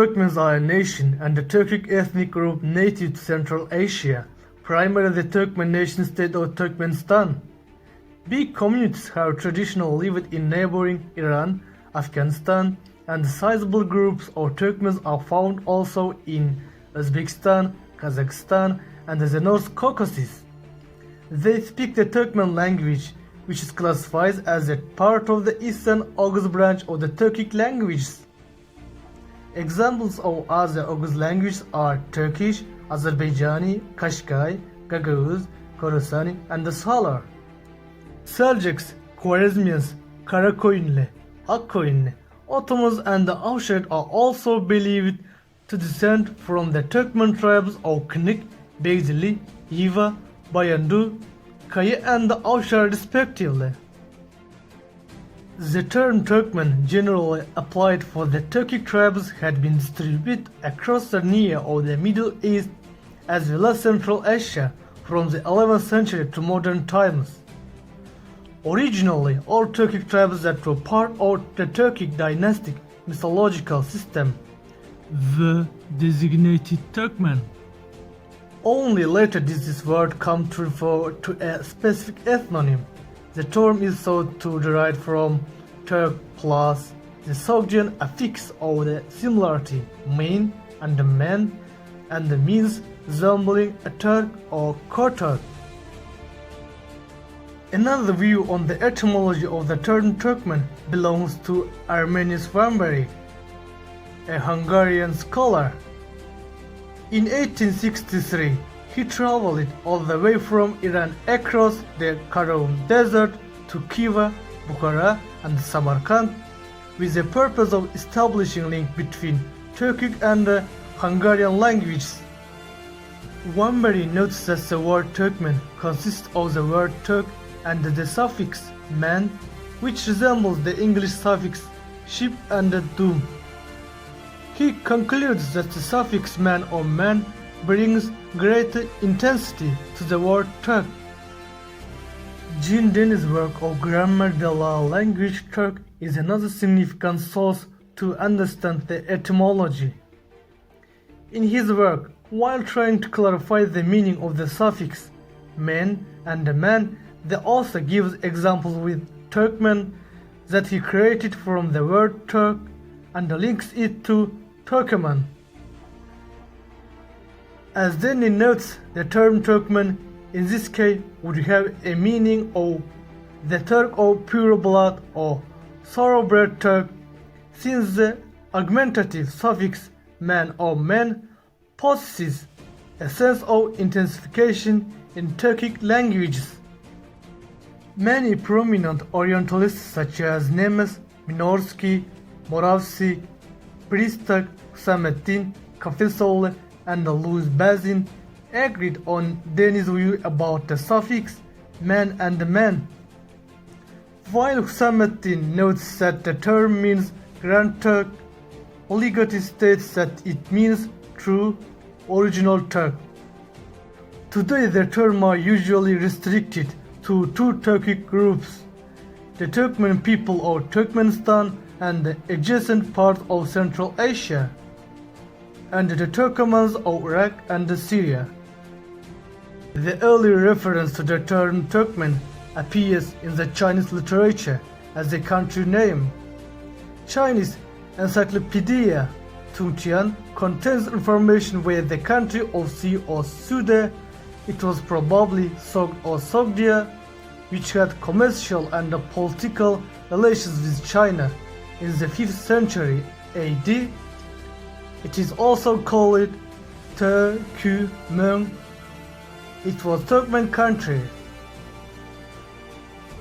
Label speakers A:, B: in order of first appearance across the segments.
A: Turkmens are a nation and a Turkic ethnic group native to Central Asia, primarily the Turkmen nation-state of Turkmenistan. Big communities have traditionally lived in neighboring Iran, Afghanistan, and sizable groups of Turkmens are found also in Uzbekistan, Kazakhstan, and the North Caucasus. They speak the Turkmen language, which is classified as a part of the Eastern Oghuz branch of the Turkic languages. Examples of other Oghuz languages are Turkish, Azerbaijani, Kashkai, Gagauz, Khorasani, and the Salar. Seljuks, Khwarezmians, Karakoyunlu, Akkoyunlu, Ottomans, and the Avşar are also believed to descend from the Turkmen tribes of Knik, Beyzili, Yiva, Bayandu, Kayı, and the Avşar respectively. The term Turkmen, generally applied for the Turkic tribes, had been distributed across the Near or the Middle East as well as Central Asia from the 11th century to modern times. Originally, all Turkic tribes that were part of the Turkic dynastic mythological system were designated Turkmen. Only later did this word come to refer to a specific ethnonym. The term is thought to derive from Turk plus the Sogdian affix of the similarity "men" and the "man" and the means resembling a Turk or Kurturk. Another view on the etymology of the term Turkmen belongs to Armenius Vambari, a Hungarian scholar. In 1863, he traveled all the way from Iran across the Karakum Desert to Khiva, Bukhara, and Samarkand with the purpose of establishing a link between Turkic and the Hungarian languages. Vambari notes that the word Turkmen consists of the word Turk and the suffix "man", which resembles the English suffix "ship" and "dum". He concludes that the suffix "man" or "man" brings greater intensity to the word Turk. Jean Denis' work of Grammar de la language Turk is another significant source to understand the etymology. In his work, while trying to clarify the meaning of the suffix "man" and "man", the author gives examples with Turkmen that he created from the word Turk and links it to Turkmen. As Denis notes, the term Turkmen in this case would have a meaning of the Turk of pure blood or thoroughbred Turk, since the augmentative suffix "man" or "man" possesses a sense of intensification in Turkic languages. Many prominent Orientalists such as Nemes, Minorsky, Moravsky, Pristak, Hüsamettin, Kafesoğlu, and Louis Bazin agreed on Denis' view about the suffix "man" and "man". While Hüsamettin notes that the term means Grand Turk, Ligeti states that it means true, original Turk. Today the terms are usually restricted to two Turkic groups, the Turkmen people of Turkmenistan and the adjacent parts of Central Asia, and the Turkmens of Iraq and Syria. The early reference to the term Turkmen appears in the Chinese literature as a country name. Chinese Encyclopedia Tungtian contains information where the country of Si or Sude. It was probably Sogd or Sogdia, which had commercial and political relations with China in the 5th century AD. It is also called Turkmen. It was Turkmen country.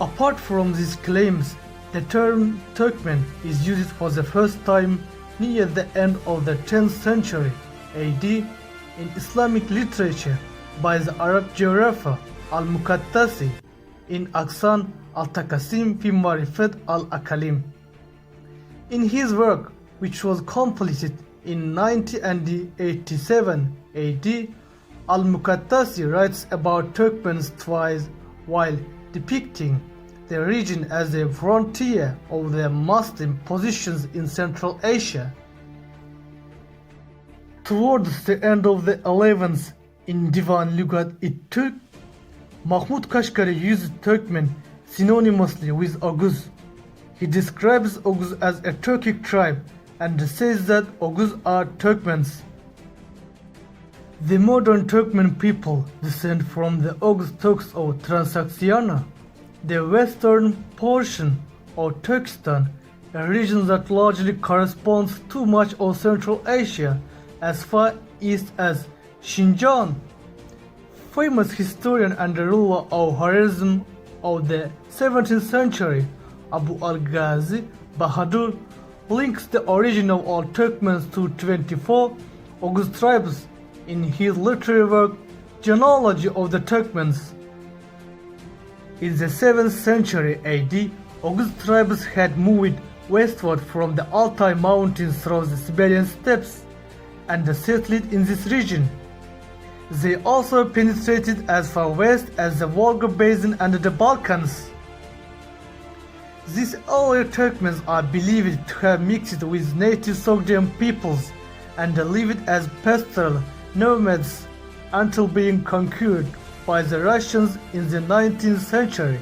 A: Apart from these claims, the term Turkmen is used for the first time near the end of the 10th century AD in Islamic literature by the Arab geographer Al-Muqaddasi in Aksan al-Takasim fi Marifat al-Akalim. In his work, which was completed in 9087 AD, Al-Muqaddasi writes about Turkmens twice while depicting the region as a frontier of the Muslim positions in Central Asia. Towards the end of the 11th in Divan Lügat-i Türk, Mahmud Kashgari used Turkmen synonymously with Oguz. He describes Oguz as a Turkic tribe and says that Oguz are Turkmens. The modern Turkmen people descend from the Oghuz Turks of Transaksiana, the western portion of Turkestan, a region that largely corresponds to much of Central Asia as far east as Xinjiang. Famous historian and ruler of Khwarezm of the 17th century, Abu al-Ghazi Bahadur, links the origin of all Turkmens to 24 Oghuz tribes in his literary work Genealogy of the Turkmens. In the 7th century AD, Oghuz tribes had moved westward from the Altai mountains through the Siberian steppes and settled in this region. They also penetrated as far west as the Volga basin and the Balkans. These earlier Turkmens are believed to have mixed with native Sogdian peoples and lived as pastoral nomads until being conquered by the Russians in the 19th century.